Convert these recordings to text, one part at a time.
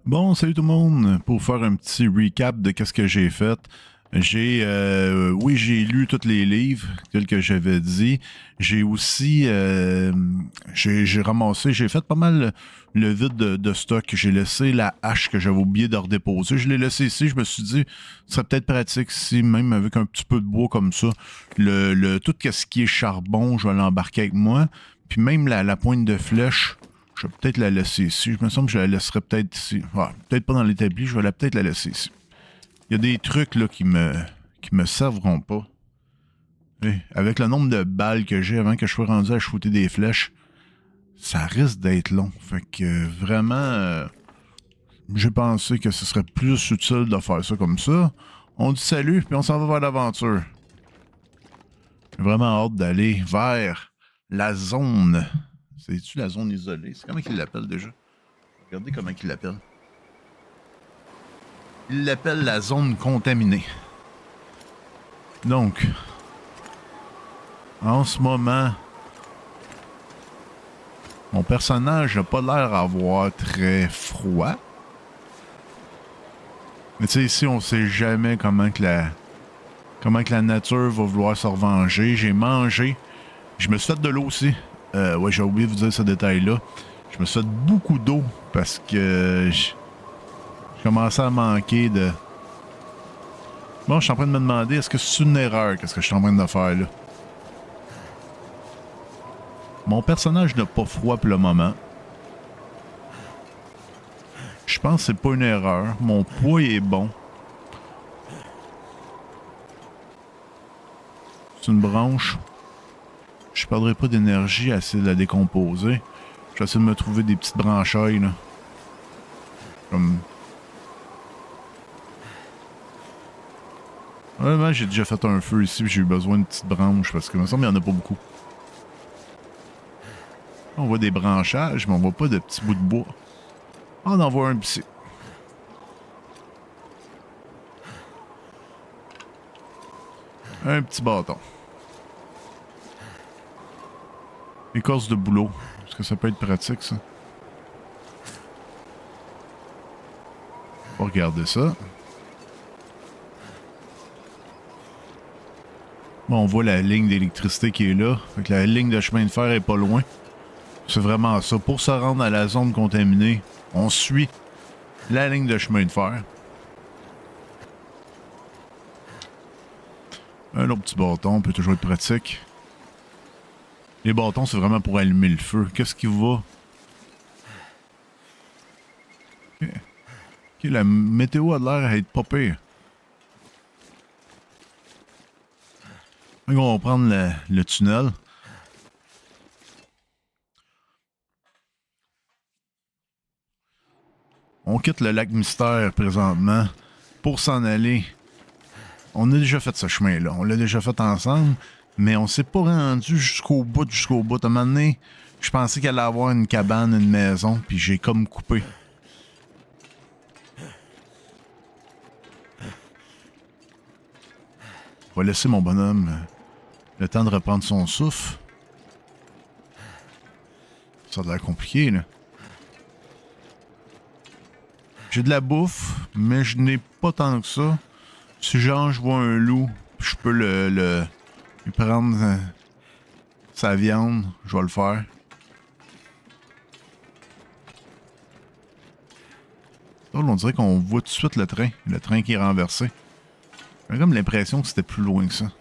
Bon, salut tout le monde. Pour faire un petit recap de qu'est-ce que j'ai fait. Oui, j'ai lu tous les livres, tels que j'avais dit. J'ai aussi, j'ai ramassé, j'ai fait pas mal le vide de stock. J'ai laissé la hache que j'avais oublié de redéposer. Je l'ai laissé ici. Je me suis dit, ce serait peut-être pratique si, même avec un petit peu de bois comme ça, tout ce qui est charbon, je vais l'embarquer avec moi. Puis même la pointe de flèche. Je vais peut-être la laisser ici. Je me semble que je la laisserai peut-être ici. Ouais, peut-être pas dans l'établi, je vais peut-être la laisser ici. Il y a des trucs là qui me serviront pas. Avec le nombre de balles que j'ai avant que je sois rendu à shooter des flèches, ça risque d'être long. Fait que vraiment, j'ai pensé que ce serait plus utile de faire ça comme ça. On dit salut, puis on s'en va vers l'aventure. J'ai vraiment hâte d'aller vers la zone. C'est-tu la zone isolée? C'est comment qu'il l'appelle déjà? Regardez comment il l'appelle. Il l'appelle la zone contaminée. Donc, en ce moment, mon personnage n'a pas l'air d'avoir très froid. Mais tu sais, ici, on sait jamais comment que la nature va vouloir se revenger. J'ai mangé. Je me suis fait de l'eau aussi. Ouais, j'ai oublié de vous dire ce détail-là. Je me suis fait beaucoup d'eau parce que je commençais à manquer de... Bon, je suis en train de me demander, est-ce que c'est une erreur, qu'est-ce que je suis en train de faire là? Mon personnage n'a pas froid pour le moment. Je pense que c'est pas une erreur. Mon poids est bon. C'est une branche. Je perdrai pas d'énergie à essayer de la décomposer. Je vais essayer de me trouver des petites branchailles, là. Comme... Ouais, j'ai déjà fait un feu ici, j'ai eu besoin de petites branches, parce que, il me semble qu'il n'y en a pas beaucoup. On voit des branchages, mais on voit pas de petits bouts de bois. On en voit un ici. Un petit bâton. Écorce de bouleau. Est-ce que ça peut être pratique, ça? On va regarder ça. Bon, on voit la ligne d'électricité qui est là. Fait que la ligne de chemin de fer est pas loin. C'est vraiment ça. Pour se rendre à la zone contaminée, on suit la ligne de chemin de fer. Un autre petit bâton peut toujours être pratique. Les bâtons, c'est vraiment pour allumer le feu. Qu'est-ce qui va? Ok, la météo a l'air à être pas pire. Donc, on va prendre le tunnel. On quitte le lac Mystère présentement pour s'en aller. On a déjà fait ce chemin-là. On l'a déjà fait ensemble, mais on s'est pas rendu jusqu'au bout, jusqu'au bout. À un moment donné, je pensais qu'elle allait avoir une cabane, une maison, puis j'ai comme coupé. On va laisser mon bonhomme le temps de reprendre son souffle. Ça a l'air compliqué, là. J'ai de la bouffe, mais je n'ai pas tant que ça. Si genre je vois un loup, je peux lui prendre sa viande, je vais le faire. Drôle, on dirait qu'on voit tout de suite le train qui est renversé. J'ai comme l'impression que c'était plus loin que ça.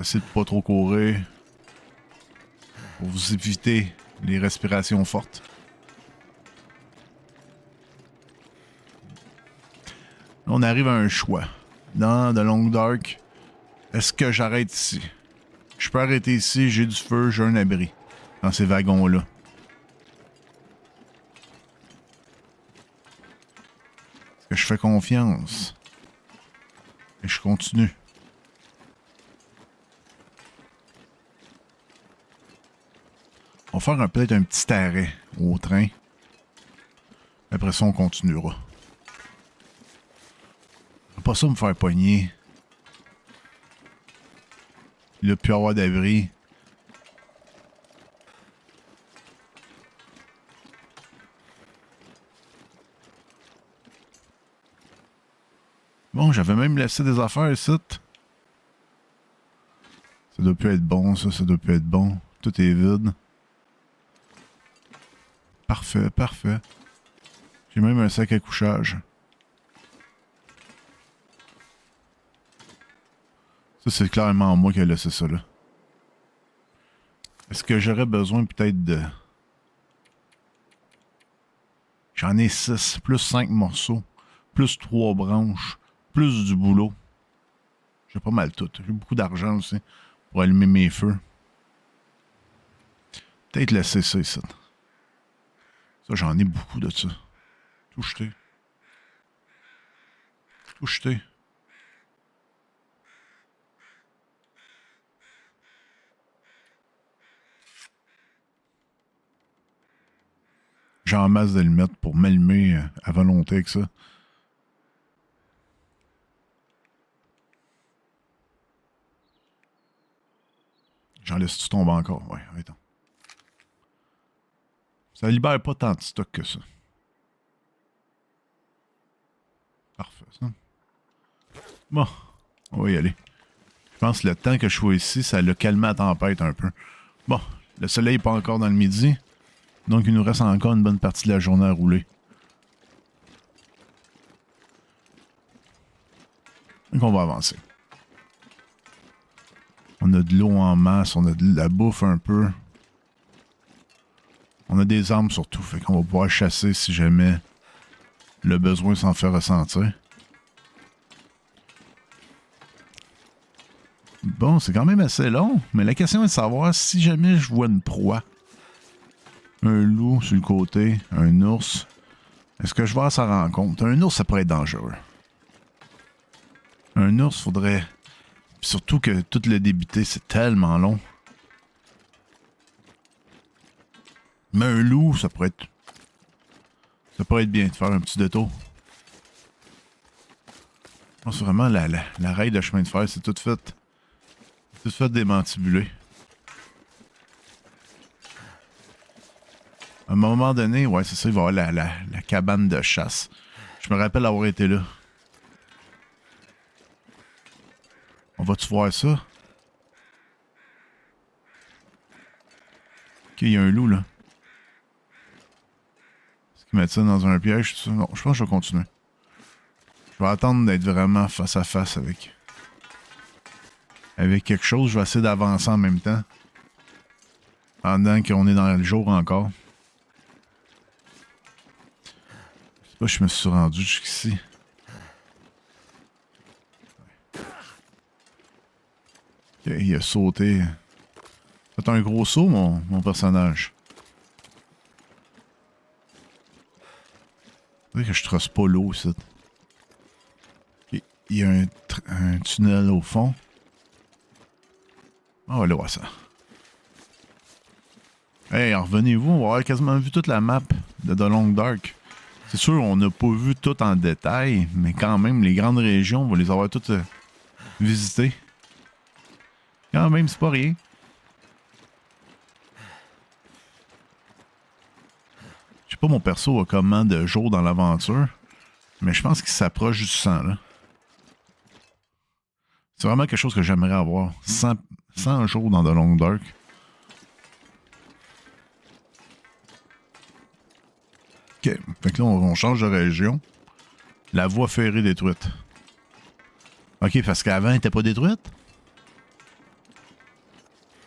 Essayez de pas trop courir pour vous éviter les respirations fortes. Là, on arrive à un choix. Dans The Long Dark, est-ce que j'arrête ici? Je peux arrêter ici, j'ai du feu, j'ai un abri. Dans ces wagons-là. Est-ce que je fais confiance? Et je continue. On va faire peut-être un petit arrêt au train. Après ça, on continuera. Je vais pas ça me faire pogner. Il a pu avoir d'abri. Bon, j'avais même laissé des affaires ici. Ça doit plus être bon, ça doit plus être bon. Tout est vide. Parfait, parfait. J'ai même un sac à couchage. Ça, c'est clairement moi qui ai laissé ça là. Est-ce que j'aurais besoin peut-être de... J'en ai 6, plus 5 morceaux, plus 3 branches, plus du boulot. J'ai pas mal tout. J'ai beaucoup d'argent aussi pour allumer mes feux. Peut-être laisser ça ici. Ça, j'en ai beaucoup de ça. Tout jeté. Tout jeté. J'ai en masse d'allumettes pour m'allumer à volonté avec ça. J'en laisse-tu tomber encore? Ouais, attends. Ça libère pas tant de stock que ça. Parfait, ça. Bon, on va y aller. Je pense que le temps que je sois ici, ça l'a calmé la tempête un peu. Bon, le soleil n'est pas encore dans le midi, donc il nous reste encore une bonne partie de la journée à rouler. Donc on va avancer. On a de l'eau en masse, on a de la bouffe un peu. On a des armes surtout, fait qu'on va pouvoir chasser si jamais le besoin s'en fait ressentir. Bon, c'est quand même assez long, mais la question est de savoir si jamais je vois une proie. Un loup sur le côté, un ours. Est-ce que je vais à sa rencontre? Un ours, ça pourrait être dangereux. Un ours, faudrait... Surtout que tout le débiter, c'est tellement long. Mais un loup, ça pourrait être... Ça pourrait être bien de faire un petit détour. C'est vraiment la rail de chemin de fer, c'est tout fait... Tout fait démantibuler. À un moment donné, ouais, c'est ça, il va y avoir la cabane de chasse. Je me rappelle avoir été là. On va-tu voir ça? Ok, il y a un loup, là. Est-ce qu'ils mettent ça dans un piège? Ça? Non, je pense que je vais continuer. Je vais attendre d'être vraiment face à face avec quelque chose. Je vais essayer d'avancer en même temps. Pendant qu'on est dans le jour encore. Je sais pas si je me suis rendu jusqu'ici. Ok, il a sauté. C'est un gros saut, mon personnage. C'est vrai que je trosse pas l'eau, ici. Okay. Il y a un tunnel au fond. On va aller voir ça. Hey, revenez-vous, on va avoir quasiment vu toute la map de The Long Dark. C'est sûr, on n'a pas vu tout en détail, mais quand même, les grandes régions, on va les avoir toutes visitées. Quand même, c'est pas rien. Je sais pas mon perso a comment de jours dans l'aventure, mais je pense qu'il s'approche du 100, là. C'est vraiment quelque chose que j'aimerais avoir. 100 jours dans The Long Dark. Ok, fait que là, on change de région. La voie ferrée détruite. Ok, parce qu'avant, elle était pas détruite?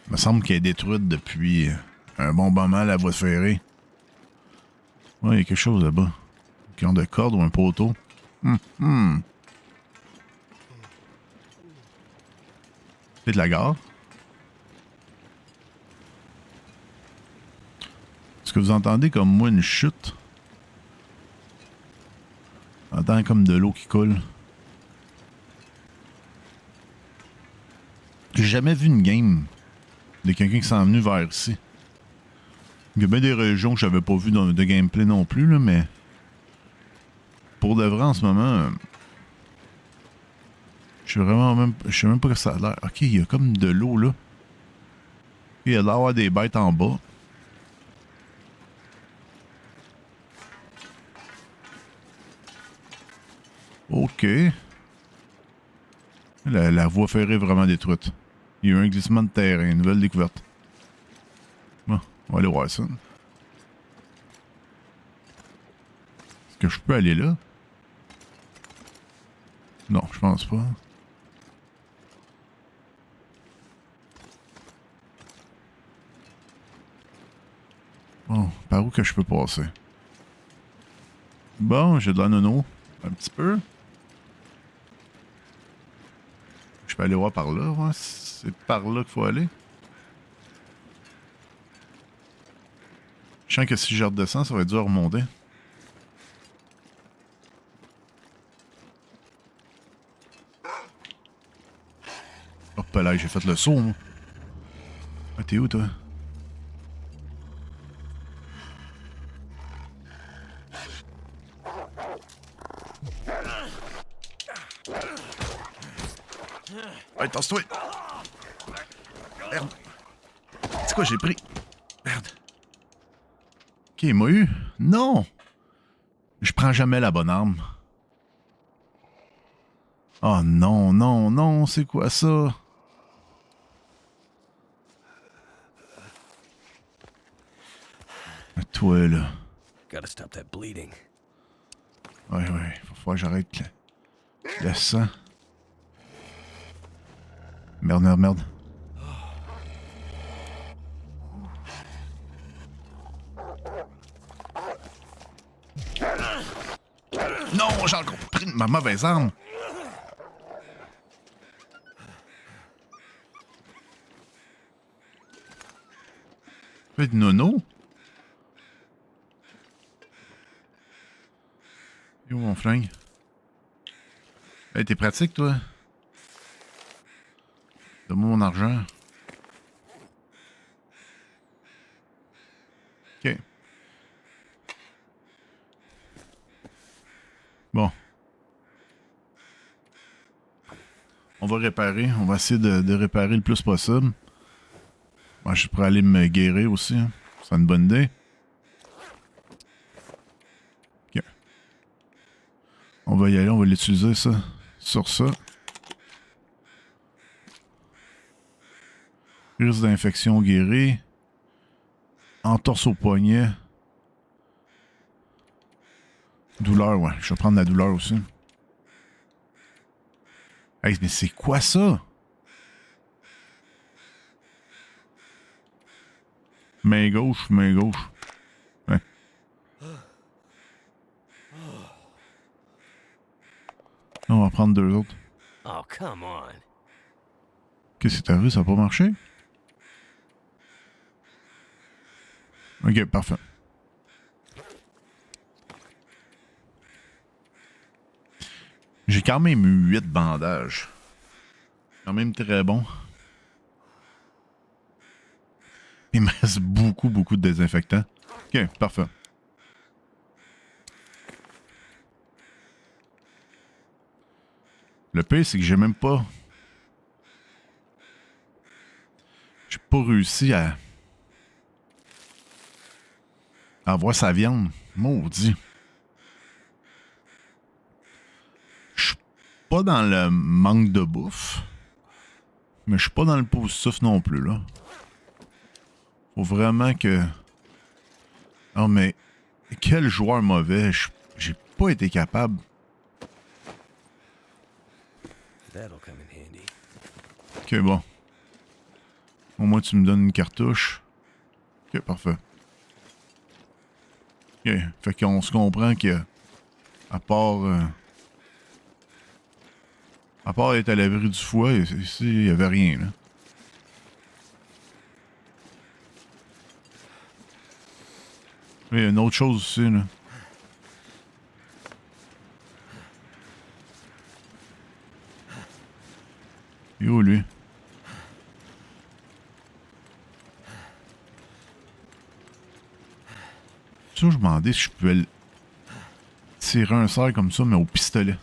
Il me semble qu'elle est détruite depuis un bon moment, la voie ferrée. Ouais, il y a quelque chose là-bas. Qui ont de corde ou un poteau. C'est de la gare. Est-ce que vous entendez comme moi une chute? J'entends comme de l'eau qui coule. J'ai jamais vu une game de quelqu'un qui s'en est venu vers ici. Il y a bien des régions que j'avais pas vu de gameplay non plus, là, mais pour de vrai en ce moment, je suis vraiment même. Je sais même pas que ça a l'air. Ok, il y a comme de l'eau là. Il y a l'air d'avoir des bêtes en bas. Ok. La voie ferrée est vraiment détruite. Il y a eu un glissement de terrain, nouvelle découverte. Bon, on va aller voir ça. Est-ce que je peux aller là? Non, je pense pas. Bon, par où que je peux passer? Bon, j'ai de la nono. Un petit peu. Je peux aller voir par là, ouais. C'est par là qu'il faut aller. Je sens que si je redescends, ça va être dur à remonter. Hop là, j'ai fait le saut, moi. Ah, t'es où, toi? Hey, tasse-toi! Merde! C'est quoi, j'ai pris? Merde. Ok, il m'a eu? Non! Je prends jamais la bonne arme. Oh non, non, non, c'est quoi ça? Toi, là. Gotta stop that bleeding. Ouais, faut falloir que j'arrête le sang. Merde, merde, merde. Non, j'ai encore pris ma mauvaise arme. Fait de nono. Et où mon flingue? Hey, t'es pratique, toi? Donne-moi mon argent. Ok. Bon. On va réparer. On va essayer de réparer le plus possible. Moi, je pourrais aller me guérir aussi. Hein. C'est une bonne idée. Ok. On va y aller. On va l'utiliser, ça. Sur ça. Risque d'infection guéri. Entorse au poignet. Douleur, ouais. Je vais prendre la douleur aussi. Hey, mais c'est quoi ça? Main gauche, main gauche. Ouais. On va prendre deux autres. Oh, come on. Qu'est-ce que t'as vu? Ça n'a pas marché? Ok, parfait. J'ai quand même eu 8 bandages. Quand même très bon. Il me reste beaucoup, beaucoup de désinfectants. Ok, parfait. Le pire, c'est que j'ai même pas... J'ai pas réussi à avoir sa viande. Maudit. Je suis pas dans le manque de bouffe. Mais je suis pas dans le positif non plus, là. Faut vraiment que... Oh, mais... Quel joueur mauvais. J'ai pas été capable. That'll come in handy. Ok, bon. Au moins, tu me donnes une cartouche. Ok, parfait. Ok, fait qu'on se comprend que... À part être à l'abri du foie, ici, il y avait rien, là. Il y a une autre chose aussi, là. Il est où, lui? Ça, je me demandais si je pouvais tirer un cerf comme ça, mais au pistolet.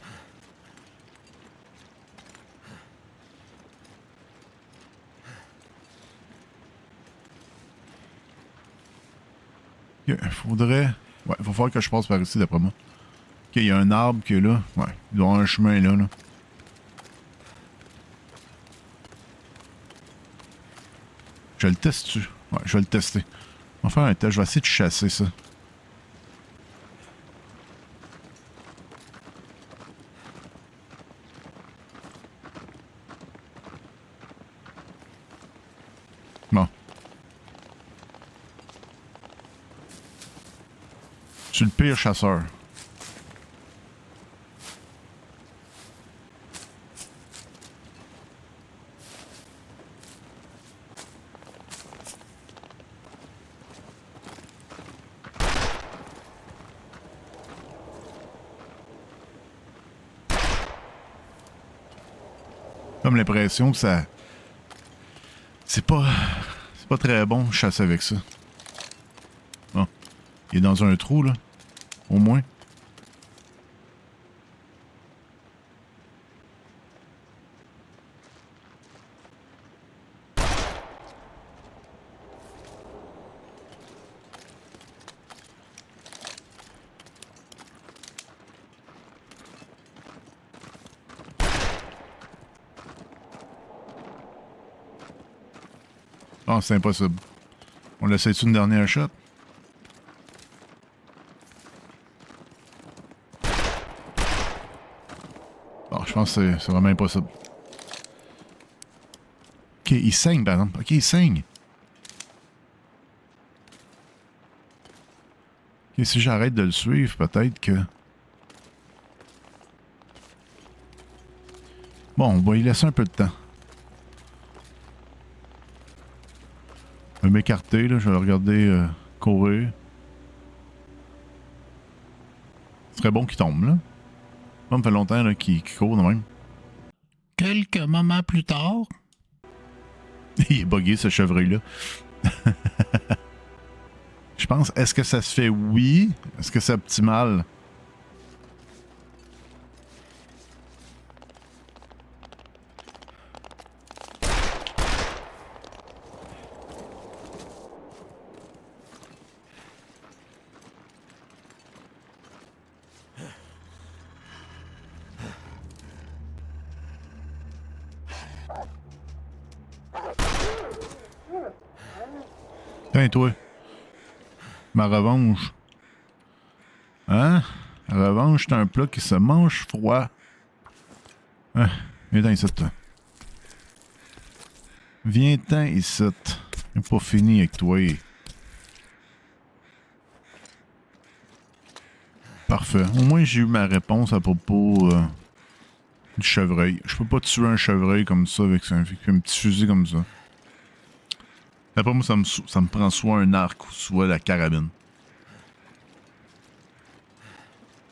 Il faudrait... Ouais, il va falloir que je passe par ici, d'après moi. Ok, il y a un arbre qui est là. Ouais, il doit y avoir un chemin là, là. Je le teste-tu? Ouais, je vais le tester. On va faire un test. Je vais essayer de chasser ça. Bon. Je suis le pire chasseur. Comme l'impression que ça... C'est pas très bon de chasser avec ça. Bon. Il est dans un trou, là. Au moins. Ah, c'est impossible. On l'essaie-tu une dernière shot? Bon, je pense que c'est vraiment impossible. Ok, il saigne, par exemple. Ok, il saigne. Ok, si j'arrête de le suivre, peut-être que... Bon, on va y laisser un peu de temps. Je vais m'écarter, là. Je vais le regarder courir. Ce serait bon qu'il tombe, là. Ça me fait longtemps là, qu'il court de même. Quelques moments plus tard... Il est buggé, ce chevreuil-là. Je pense, est-ce que ça se fait? Oui. Est-ce que c'est optimal? Tiens, toi. Ma revanche. Hein? La revanche, c'est un plat qui se mange froid. Hein? Viens-t'en ici, toi. Viens-t'en ici. C'est pas fini avec toi. Parfait. Au moins, j'ai eu ma réponse à propos du chevreuil. Je peux pas tuer un chevreuil comme ça avec un petit fusil comme ça. Après moi, ça me prend soit un arc ou soit la carabine.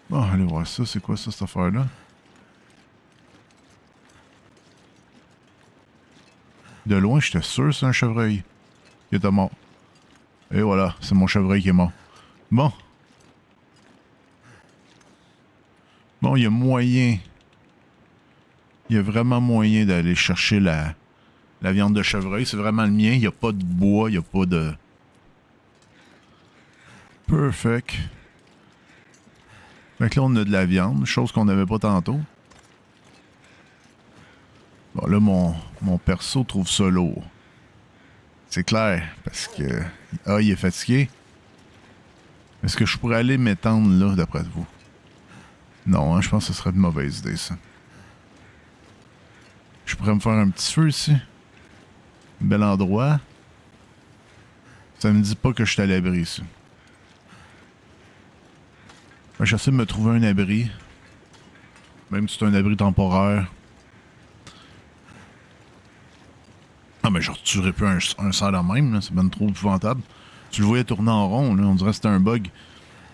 Bon, allez voir ça. C'est quoi ça, cette affaire-là? De loin, j'étais sûr que c'est un chevreuil. Il était mort. Et voilà, c'est mon chevreuil qui est mort. Bon. Bon, il y a moyen. Il y a vraiment moyen d'aller chercher la viande de chevreuil. C'est vraiment le mien. Il n'y a pas de bois, il n'y a pas de... Perfect. Fait que là, on a de la viande, chose qu'on n'avait pas tantôt. Bon, là, mon perso trouve ça lourd. C'est clair, parce que... Ah, il est fatigué. Est-ce que je pourrais aller m'étendre là, d'après vous? Non, hein, je pense que ce serait une mauvaise idée, ça. Je pourrais me faire un petit feu ici. Un bel endroit. Ça me dit pas que je suis à l'abri, ici. J'essaie de me trouver un abri. Même si c'est un abri temporaire. Ah, mais je retuerais plus un cerf de même, là. C'est ben trop épouvantable. Tu le voyais tourner en rond, là. On dirait que c'était un bug.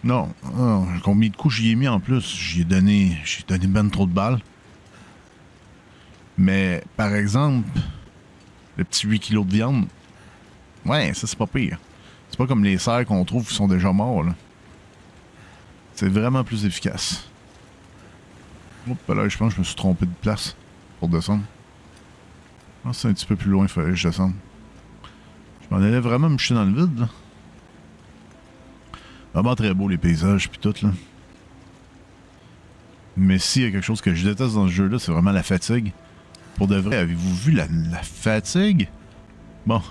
Non. Oh, combien de coups j'y ai mis en plus? J'ai donné ben trop de balles. Mais, par exemple, le petit 8 kilos de viande, ouais, ça c'est pas pire. C'est pas comme les cerfs qu'on trouve qui sont déjà morts, là. C'est vraiment plus efficace. Oups, là, je pense que je me suis trompé de place pour descendre. Ah, c'est un petit peu plus loin, il fallait que je descende. Je m'en allais vraiment me jeter dans le vide, là. Vraiment très beau, les paysages, puis tout, là. Mais s'il y a quelque chose que je déteste dans ce jeu-là, c'est vraiment la fatigue. Pour de vrai, avez-vous vu la fatigue? Bon.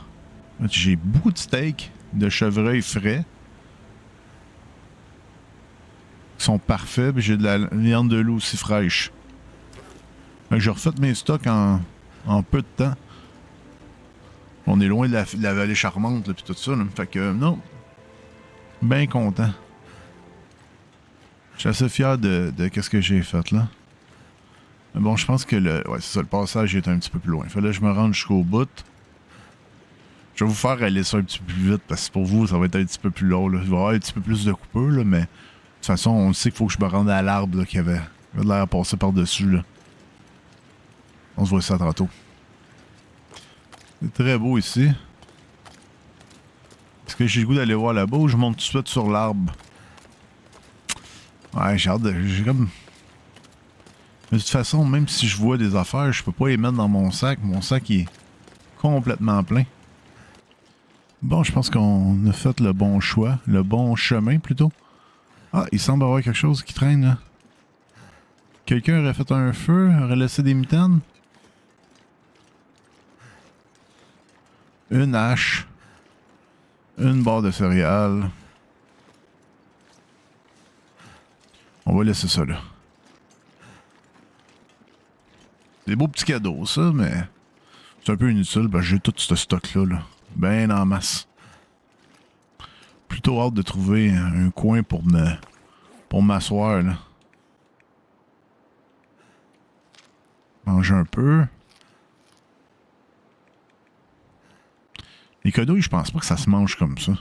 J'ai beaucoup de steaks de chevreuil frais. Qui sont parfaits. Puis j'ai de la viande de loup aussi fraîche. Fait que j'ai refait mes stocks en peu de temps. On est loin de la vallée charmante, là, puis tout ça. Là. Fait que, non. Bien content. Je suis assez fier de qu'est-ce que j'ai fait, là. Mais bon, je pense que ouais, c'est ça, le passage est un petit peu plus loin. Fallait que je me rende jusqu'au bout. Je vais vous faire aller ça un petit peu plus vite, parce que pour vous, ça va être un petit peu plus long, là. Il va y avoir un petit peu plus de coupeurs, là, mais... De toute façon, on sait qu'il faut que je me rende à l'arbre, là, qui avait de l'air à passer par-dessus, là. On se voit ça tantôt. C'est très beau ici. Est-ce que j'ai le goût d'aller voir là-bas ou je monte tout de suite sur l'arbre? Ouais, j'ai hâte de... J'ai comme... Mais de toute façon, même si je vois des affaires, je peux pas les mettre dans mon sac. Mon sac il est complètement plein. Bon, je pense qu'on a fait le bon choix. Le bon chemin, plutôt. Ah, il semble y avoir quelque chose qui traîne, là. Quelqu'un aurait fait un feu, aurait laissé des mitaines. Une hache. Une barre de céréales. On va laisser ça là. Des beaux petits cadeaux, ça, mais c'est un peu inutile parce que j'ai tout ce stock-là, là. Ben en masse. Plutôt hâte de trouver un coin pour m'asseoir, là. Manger un peu. Les quenouilles, je pense pas que ça se mange comme ça.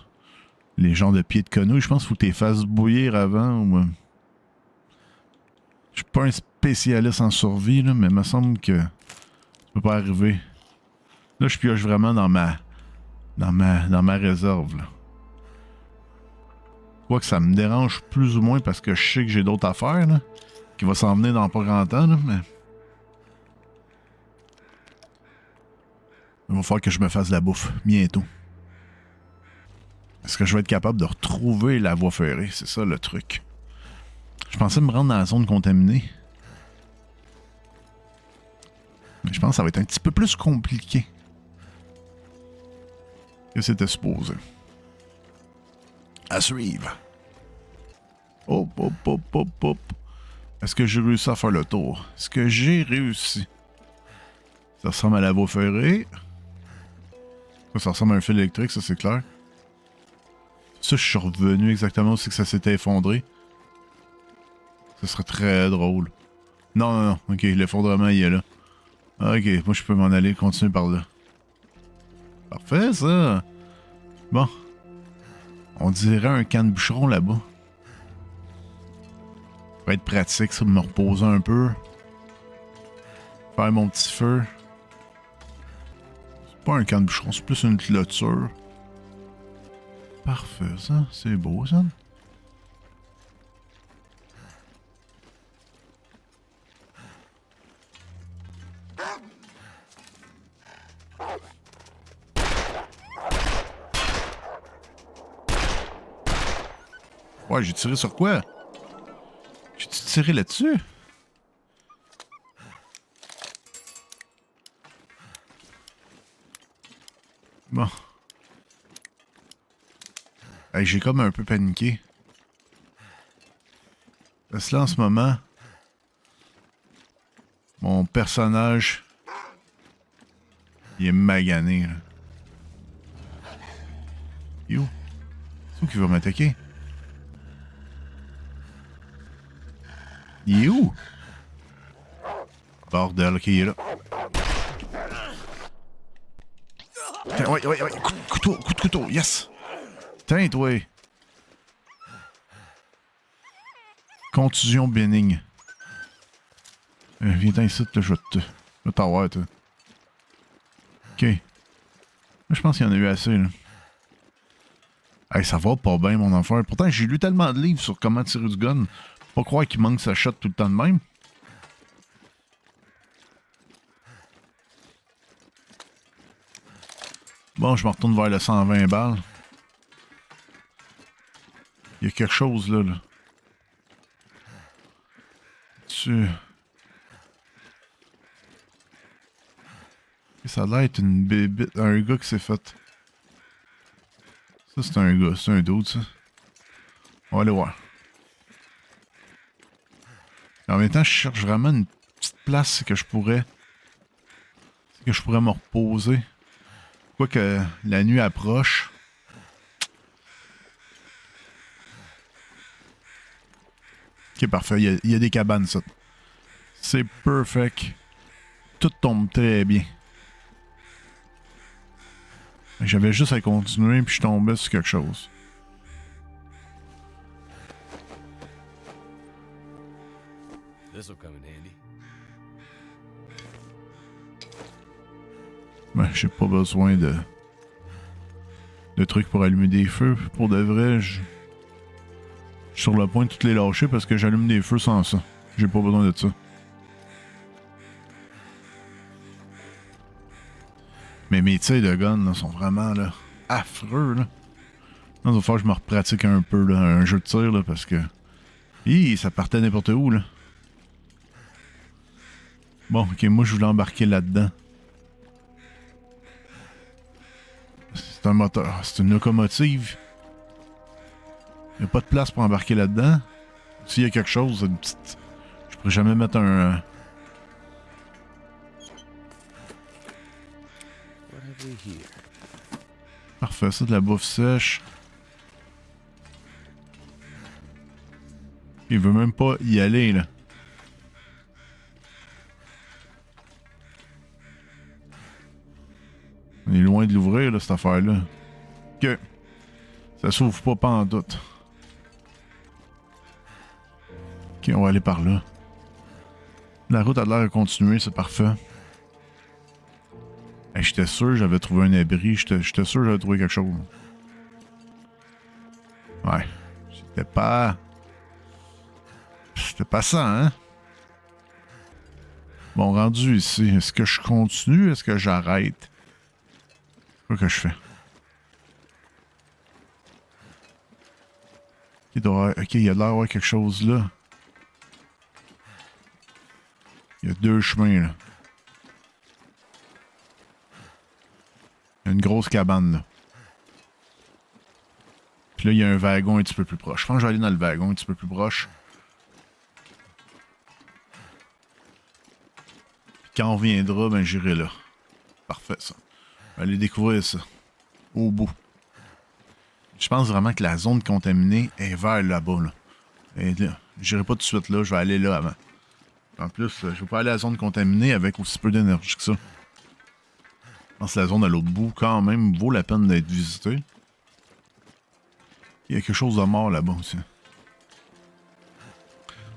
Les genres de pieds de quenouilles, je pense qu'il faut que tu les fasses bouillir avant ou... Je suis pas un spécialiste en survie, là, mais il me semble que ça peut pas arriver. Là, je pioche vraiment dans ma réserve, là. Je vois que ça me dérange plus ou moins parce que je sais que j'ai d'autres affaires, là, qui vont s'en venir dans pas grand temps, là, mais... Il va falloir que je me fasse de la bouffe, bientôt. Est-ce que je vais être capable de retrouver la voie ferrée? C'est ça, le truc. Je pensais me rendre dans la zone contaminée. Mais je pense que ça va être un petit peu plus compliqué que c'était supposé. À suivre. Hop, hop, hop, hop, hop. Est-ce que j'ai réussi à faire le tour? Est-ce que j'ai réussi? Ça ressemble à la voie ferrée. Ça ressemble à un fil électrique, ça c'est clair. Ça, je suis revenu exactement où c'est que ça s'était effondré. Ce serait très drôle. Non, non, non. Ok, l'effondrement, il est là. Ok, moi, je peux m'en aller, continuer par là. Parfait, ça. Bon. On dirait un camp de bûcheron là-bas. Ça va être pratique, ça, de me reposer un peu. Faire mon petit feu. C'est pas un camp de bûcheron, c'est plus une clôture. Parfait, ça. C'est beau, ça. Ouais, j'ai tiré sur quoi? J'ai tiré là-dessus? Bon. Hey, j'ai comme un peu paniqué. Parce que là, en ce moment, mon personnage, il est magané, là. Yo. C'est où qui va m'attaquer? Il est où? Bordel, ok, il est là. Tiens, ouais, ouais, ouais. Coup de couteau, yes! Tiens, toi. Contusion bénigne. Viens-t'en ici, là, je vais t'avoir, toi. Ok. Moi, je pense qu'il y en a eu assez, là. Hey, ça va pas bien, mon enfant. Pourtant, j'ai lu tellement de livres sur comment tirer du gun. Pas croire qu'il manque sa shot tout le temps de même. Bon, je me retourne vers le 120 balles. Il y a quelque chose là. Ça a l'air d'être une bébite. Un gars qui s'est fait Ça, c'est un gars, c'est un dude, ça. On va aller voir. En même temps, je cherche vraiment une petite place que je pourrais me reposer. Quoique la nuit approche. Ok, parfait. Il y a des cabanes, ça. C'est perfect. Tout tombe très bien. J'avais juste à continuer, puis je tombais sur quelque chose. This'll come in handy. Ben, j'ai pas besoin de trucs pour allumer des feux. Pour de vrai, je suis sur le point de toutes les lâcher parce que j'allume des feux sans ça. J'ai pas besoin de ça. Mais mes tirs de gun là, sont vraiment là, affreux. Là. Il va falloir que je me repratique un peu là, un jeu de tir là, parce que ça partait n'importe où. Là. Bon, ok, moi je voulais embarquer là-dedans. C'est un moteur, c'est une locomotive. Il n'y a pas de place pour embarquer là-dedans. S'il y a quelque chose, une petite... Je pourrais jamais mettre un... What have we here? Parfait, ça de la bouffe sèche. Il veut même pas y aller, là. On est loin de l'ouvrir, là, cette affaire-là. Ok. Ça s'ouvre pas pantoute. Ok, on va aller par là. La route a l'air de continuer, c'est parfait. Hey, j'étais sûr que j'avais trouvé un abri. J'étais sûr que j'avais trouvé quelque chose. Ouais. C'était pas ça, hein? Bon, rendu ici, est-ce que je continue? Est-ce que j'arrête? Qu'est-ce que je fais? Ok, il y a l'air d'avoir quelque chose là. Il y a deux chemins, là. Il y a une grosse cabane, là. Puis là, il y a un wagon un petit peu plus proche. Je pense que je vais aller dans le wagon un petit peu plus proche. Puis quand on reviendra, ben j'irai là. Parfait, ça. Aller découvrir ça. Au bout. Je pense vraiment que la zone contaminée est vers là-bas, là. Et là, j'irai pas tout de suite là, je vais aller là avant. En plus, je vais pas aller à la zone contaminée avec aussi peu d'énergie que ça. Je pense que la zone à l'autre bout, quand même, vaut la peine d'être visitée. Il y a quelque chose de mort là-bas aussi.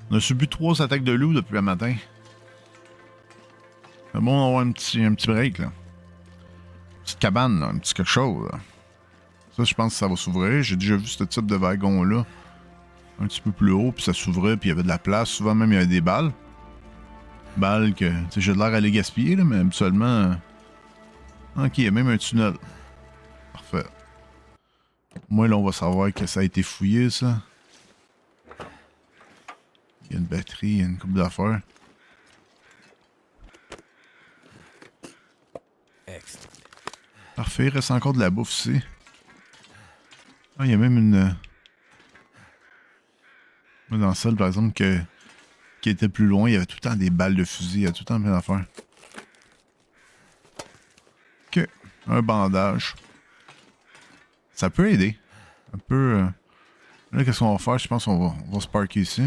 On a subi 3 attaques de loups depuis le matin. C'est bon d'avoir un petit break, là. Une petite cabane, là, un petit quelque chose, là. Ça, je pense que ça va s'ouvrir. J'ai déjà vu ce type de wagon-là. Un petit peu plus haut, puis ça s'ouvrait, puis il y avait de la place. Souvent même, il y avait des balles. Balles que, tu sais, j'ai de l'air à les gaspiller, là, mais habituellement... Ok, il y a même un tunnel. Parfait. Moi, là, on va savoir que ça a été fouillé, ça. Il y a une batterie, il y a une coupe d'affaires. Excellent. Parfait, il reste encore de la bouffe ici. Ah, il y a même une... Moi, dans celle, par exemple, qui était plus loin, il y avait tout le temps des balles de fusil, il y a tout le temps plein d'affaires. Ok, un bandage. Ça peut aider. Un peu... Là, qu'est-ce qu'on va faire? Je pense qu'on va se parker ici.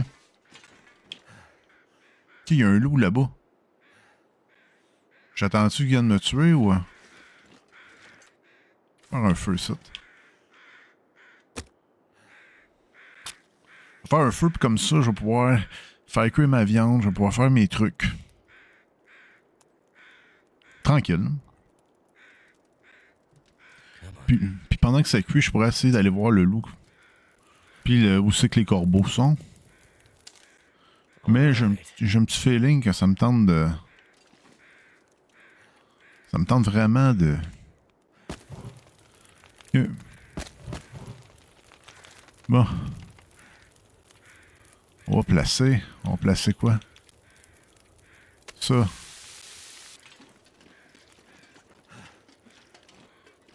Ok, il y a un loup là-bas. J'attends-tu qu'il vienne me tuer ou... Faire un feu, ça. Faire un feu, puis comme ça, je vais pouvoir faire cuire ma viande, je vais pouvoir faire mes trucs. Tranquille. Puis pendant que ça cuit, je pourrais essayer d'aller voir le loup. Puis où c'est que les corbeaux sont. Mais j'ai un petit feeling que ça me tente de... Ça me tente vraiment de... Bon. On va placer quoi? Ça.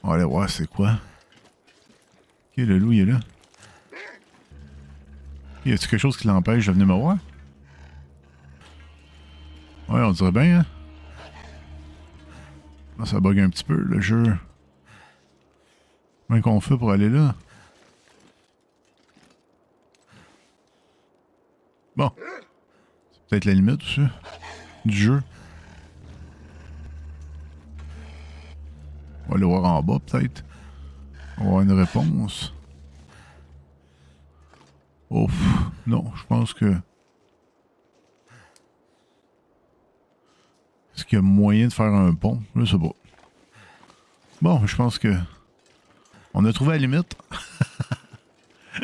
On va aller voir c'est quoi. le loup, il est là. Y a-t-il quelque chose qui l'empêche de venir me voir? Ouais, on dirait bien, hein? Là, ça bug un petit peu, le jeu. Comment qu'on fait pour aller là? Bon. C'est peut-être la limite aussi du jeu. On va aller voir en bas, peut-être. On va avoir une réponse. Ouf. Non, je pense que... Est-ce qu'il y a moyen de faire un pont? Je sais pas. Bon, je pense que... On a trouvé la limite.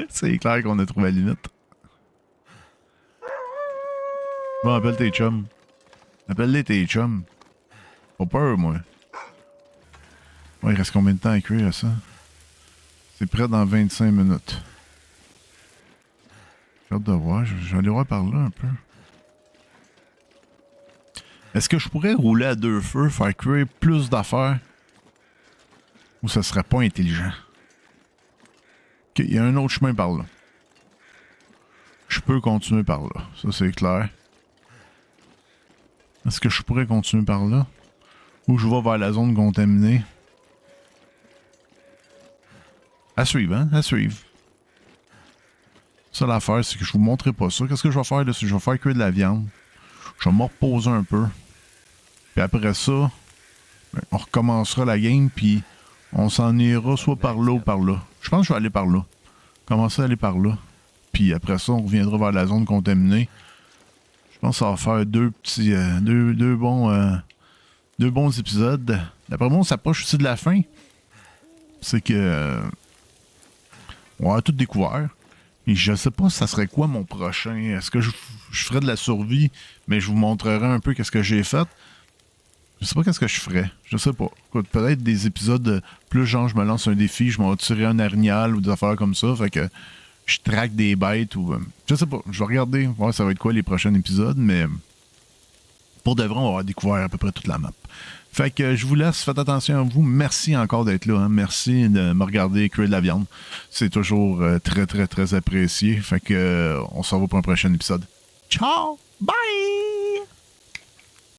C'est clair qu'on a trouvé la limite. Bon, appelle tes chums. Appelle-les tes chums. Pas peur, moi. Ouais, il reste combien de temps à cuire, ça? C'est prêt dans 25 minutes. J'ai hâte de voir. Je vais aller voir par là un peu. Est-ce que je pourrais rouler à 2 feux, faire cuire plus d'affaires? Ou ça serait pas intelligent? Ok, il y a un autre chemin par là. Je peux continuer par là. Ça, c'est clair. Est-ce que je pourrais continuer par là? Ou je vais vers la zone contaminée? À suivre, hein? À suivre. Ça, l'affaire, c'est que je vous montrerai pas ça. Qu'est-ce que je vais faire là? C'est que je vais faire cuire de la viande. Je vais me reposer un peu. Puis après ça, on recommencera la game, puis on s'en ira soit par là ou par là. Je pense que je vais aller par là. Commencer à aller par là. Puis après ça, on reviendra vers la zone contaminée. Je pense que ça va faire deux bons épisodes. D'après moi, on s'approche aussi de la fin. C'est que on a tout découvert. Et je sais pas si ça serait quoi mon prochain. Est-ce que je ferais de la survie, mais je vous montrerai un peu qu'est-ce que j'ai fait. Je sais pas qu'est-ce que je ferais. Je sais pas. Écoute, peut-être des épisodes plus genre je me lance un défi, je m'en tirer un arignal ou des affaires comme ça. Fait que je traque des bêtes ou... je sais pas. Je vais regarder, voir ça va être quoi les prochains épisodes, mais pour de vrai, on va avoir découvert à peu près toute la map. Fait que je vous laisse, faites attention à vous. Merci encore d'être là. Hein. Merci de me regarder cuire de la viande. C'est toujours très, très, très apprécié. Fait que on se revoit pour un prochain épisode. Ciao! Bye!